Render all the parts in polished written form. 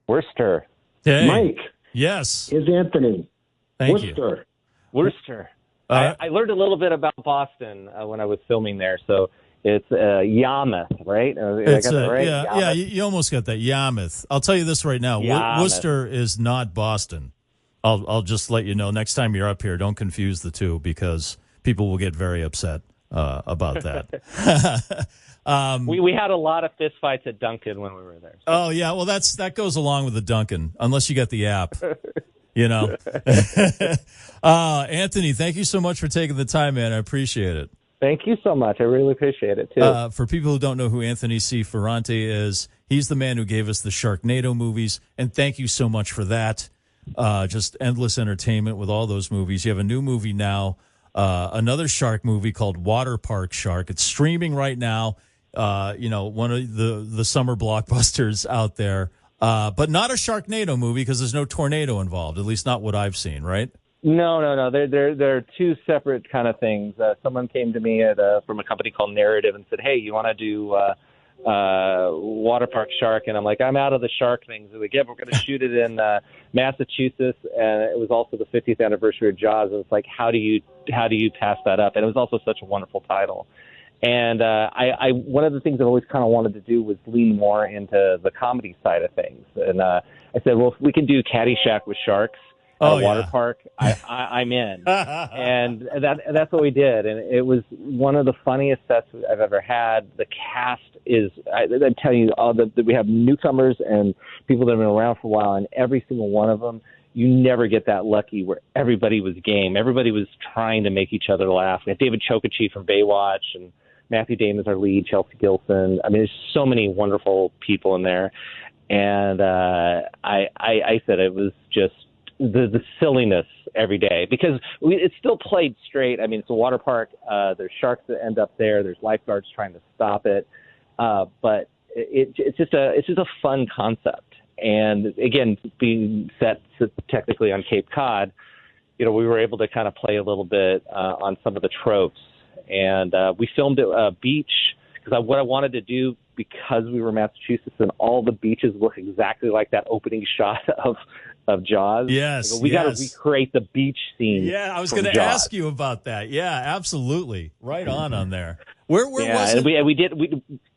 Worcester. Hey. Mike. Yes. Is Anthony. Thank you. Worcester. I learned a little bit about Boston when I was filming there. So it's Yarmouth, right? I got that right? Yeah. You almost got that. Yarmouth. I'll tell you this right now. Worcester is not Boston. I'll just let you know. Next time you're up here, don't confuse the two because people will get very upset about that. We had a lot of fist fights at Dunkin' when we were there. So. Oh yeah, well that goes along with the Dunkin', unless you get the app. You know. Anthony, thank you so much for taking the time, man. I appreciate it. Thank you so much. I really appreciate it too. For people who don't know who Anthony C. Ferrante is, he's the man who gave us the Sharknado movies, and thank you so much for that. Just endless entertainment with all those movies. You have a new movie now, another shark movie called Water Park Shark. It's streaming right now. One of the summer blockbusters out there, but not a Sharknado movie because there's no tornado involved, at least not what I've seen, right? No. They're two separate kind of things. Someone came to me from a company called Narrative and said, "Hey, you want to do Water Park Shark?" And I'm like, "I'm out of the shark things." They're like, "Yeah, we're going to shoot it in Massachusetts," and it was also the 50th anniversary of Jaws. And it's like, how do you pass that up? And it was also such a wonderful title. And I one of the things I've always kind of wanted to do was lean more into the comedy side of things. And I said, well, if we can do Caddyshack with sharks at a water park, I'm in. And that's what we did. And it was one of the funniest sets I've ever had. The cast is, I'm telling you, we have newcomers and people that have been around for a while, and every single one of them, you never get that lucky where everybody was game. Everybody was trying to make each other laugh. We had David Chokachi from Baywatch, and Matthew Damon's our lead, Chelsea Gilson. I mean, there's so many wonderful people in there. And I said it was just the silliness every day because it's still played straight. I mean, it's a water park. There's sharks that end up there. There's lifeguards trying to stop it. But it's just a fun concept. And again, being set technically on Cape Cod, we were able to kind of play a little bit on some of the tropes. And we filmed at a beach because what I wanted to do, because we were in Massachusetts and all the beaches look exactly like that opening shot of Jaws. Yes, we got to recreate the beach scene. Yeah, I was going to ask you about that. Yeah, absolutely, right on there. Where was it? And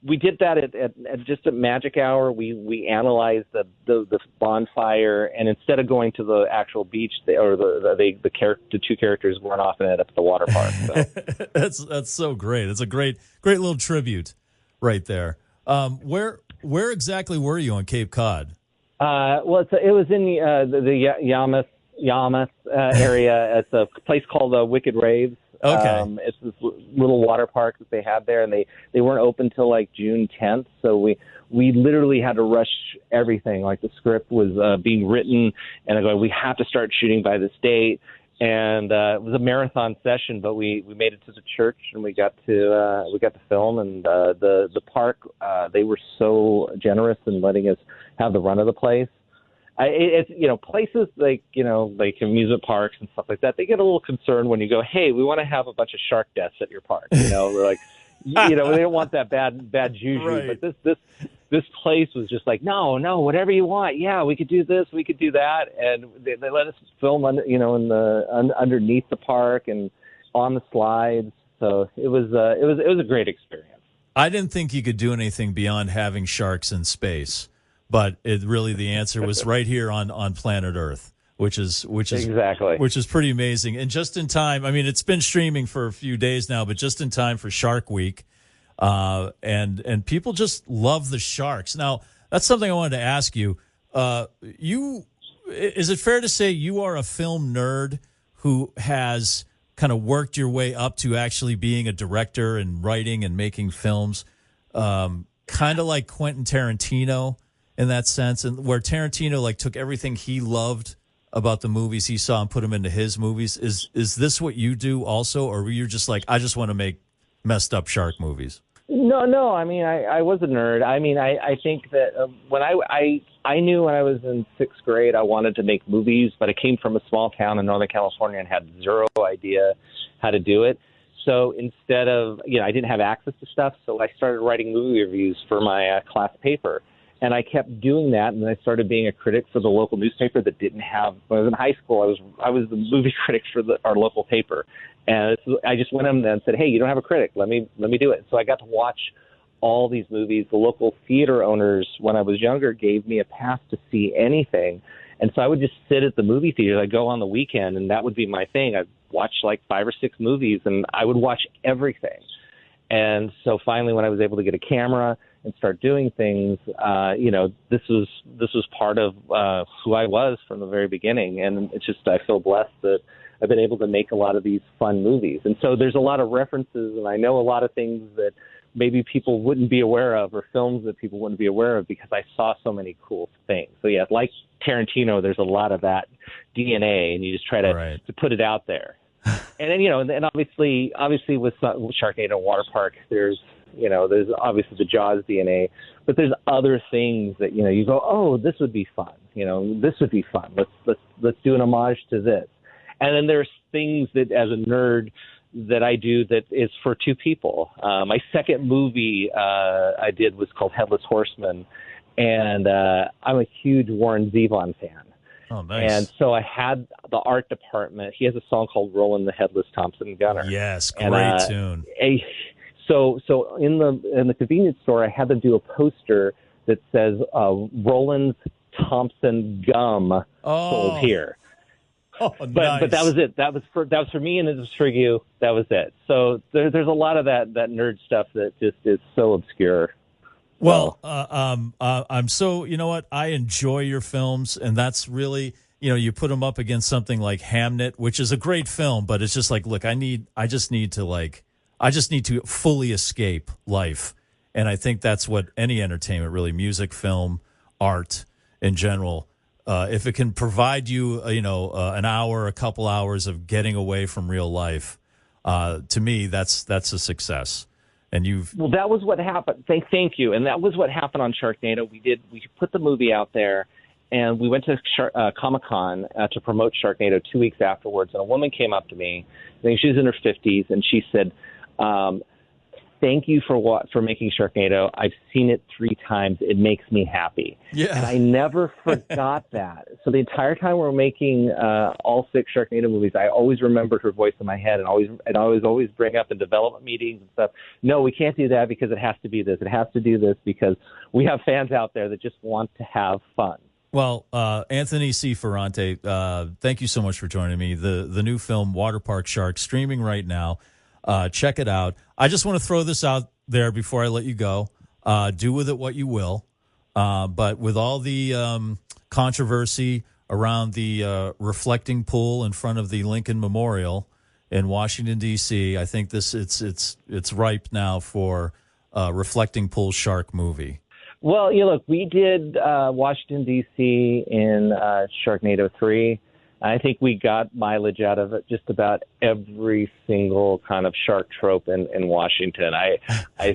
we did that at just at Magic Hour. We analyzed the bonfire, and instead of going to the actual beach, the two characters went off and ended up at the water park. So. That's so great. It's a great little tribute right there. Where exactly were you on Cape Cod? Well, it was in the Yarmouth area. It's a place called Wicked Raves. Okay. It's this little water park that they had there, and they weren't open till like June 10th. So we literally had to rush everything. Like the script was being written, and I go, we have to start shooting by this date. And it was a marathon session, but we made it to the church, and we got to film. And the park, they were so generous in letting us have the run of the place. It's places like amusement parks and stuff like that. They get a little concerned when you go, hey, we want to have a bunch of shark deaths at your park. They're like, they don't want that bad juju. Right. But this place was just like, no, whatever you want. Yeah, we could do this, we could do that, and they let us film underneath the park and on the slides. So it was a great experience. I didn't think you could do anything beyond having sharks in space. But the answer was right here on planet Earth, which is pretty amazing. And just in time, I mean, it's been streaming for a few days now, but just in time for Shark Week, and people just love the sharks. Now, that's something I wanted to ask you. Is it fair to say you are a film nerd who has kind of worked your way up to actually being a director and writing and making films, kind of like Quentin Tarantino? In that sense, and where Tarantino took everything he loved about the movies he saw and put them into his movies, is this what you do also, or were you just like, I just want to make messed up shark movies? No. I mean, I was a nerd. I mean, I think that when I knew when I was in sixth grade I wanted to make movies, but I came from a small town in Northern California and had zero idea how to do it. So instead of I didn't have access to stuff, so I started writing movie reviews for my class paper. And I kept doing that, and then I started being a critic for the local newspaper that didn't have. When I was in high school, I was the movie critic for our local paper, and I just went in and said, "Hey, you don't have a critic. Let me do it." So I got to watch all these movies. The local theater owners, when I was younger, gave me a pass to see anything, and so I would just sit at the movie theater. I'd go on the weekend, and that would be my thing. I'd watch like 5 or 6 movies, and I would watch everything. And so finally, when I was able to get a camera and start doing things, this was part of who I was from the very beginning. And it's just, I feel blessed that I've been able to make a lot of these fun movies. And so there's a lot of references, and I know a lot of things that maybe people wouldn't be aware of, or films that people wouldn't be aware of, because I saw so many cool things. So yeah, like Tarantino, there's a lot of that DNA, and you just try to put it out there. And then, and obviously with Sharknado and Water Park, there's obviously the Jaws DNA, but there's other things that, you go, oh, this would be fun. This would be fun. Let's do an homage to this. And then there's things that, as a nerd, that I do that is for 2 people. My second movie I did was called Headless Horseman, and I'm a huge Warren Zevon fan. Oh, nice. And so I had the art department. He has a song called "Rollin' the Headless Thompson Gunner." Yes, great tune. So in the convenience store, I had them do a poster that says "Rollins Thompson Gum sold here." Oh, nice. But that was it. That was for me, and it was for you. That was it. So there's a lot of that nerd stuff that just is so obscure. Well, I'm so, you know what? I enjoy your films, and that's really, you put them up against something like Hamnet, which is a great film, but it's just like, look, I just need to fully escape life. And I think that's what any entertainment, really, music, film, art in general, if it can provide you, an hour, a couple hours of getting away from real life, to me, that's a success. And well, that was what happened. Thank you. And that was what happened on Sharknado. We put the movie out there, and we went to Comic-Con to promote Sharknado 2 weeks afterwards. And a woman came up to me. I think she was in her 50s, and she said, "Thank you for making Sharknado. I've seen it 3 times. It makes me happy." Yeah. And I never forgot that. So the entire time we're making all 6 Sharknado movies, I always remembered her voice in my head, and I always bring up in development meetings and stuff, "No, we can't do that because it has to be this. It has to do this because we have fans out there that just want to have fun." Well, Anthony C. Ferrante, thank you so much for joining me. The new film, Water Park Shark, streaming right now. Check it out. I just want to throw this out there before I let you go. Do with it what you will. But with all the controversy around the reflecting pool in front of the Lincoln Memorial in Washington, D.C., I think it's ripe now for a reflecting pool shark movie. Well, look, we did Washington, D.C. in Sharknado 3. I think we got mileage out of it, just about every single kind of shark trope in Washington. I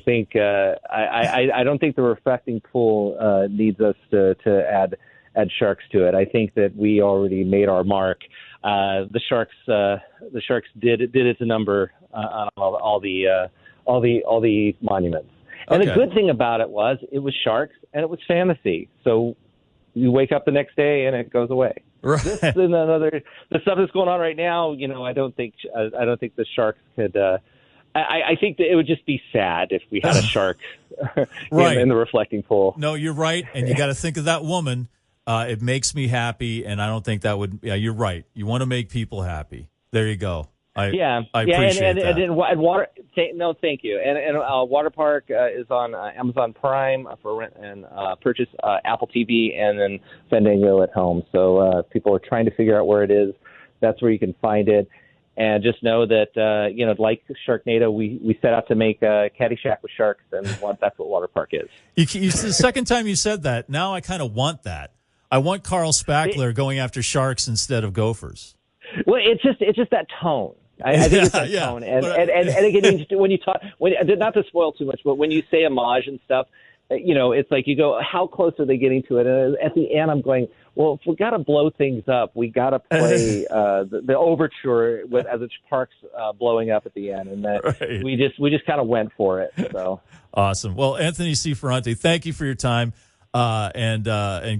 think I don't think the reflecting pool needs us to add sharks to it. I think that we already made our mark. The sharks did its number on all the monuments. And the good thing about it was sharks and it was fantasy. So you wake up the next day and it goes away. Right. This is the stuff that's going on right now. I don't think the sharks could. I think that it would just be sad if we had a shark in the reflecting pool. No, you're right, and you got to think of that woman. It makes me happy, and I don't think that would. Yeah, you're right. You want to make people happy. There you go. I appreciate that. And water. Thank you. And Water Park is on Amazon Prime for rent and purchase, Apple TV, and then Fandango at home. So if people are trying to figure out where it is, that's where you can find it. And just know that like Sharknado, we set out to make Caddyshack with sharks, and that's what Water Park is. The second time you said that, now I kind of want that. I want Carl Spackler going after sharks instead of gophers. Well, it's just that tone. I think it's that tone, and again, when you talk, not to spoil too much, but when you say homage and stuff, it's like you go, how close are they getting to it? And at the end, I'm going, well, if we got to blow things up, we got to play the overture as the park's blowing up at the end, and that we just kind of went for it. So awesome. Well, Anthony C. Ferrante, thank you for your time. And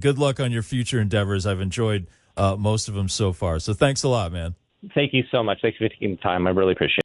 good luck on your future endeavors. I've enjoyed most of them so far. So thanks a lot, man. Thank you so much. Thanks for taking the time. I really appreciate it.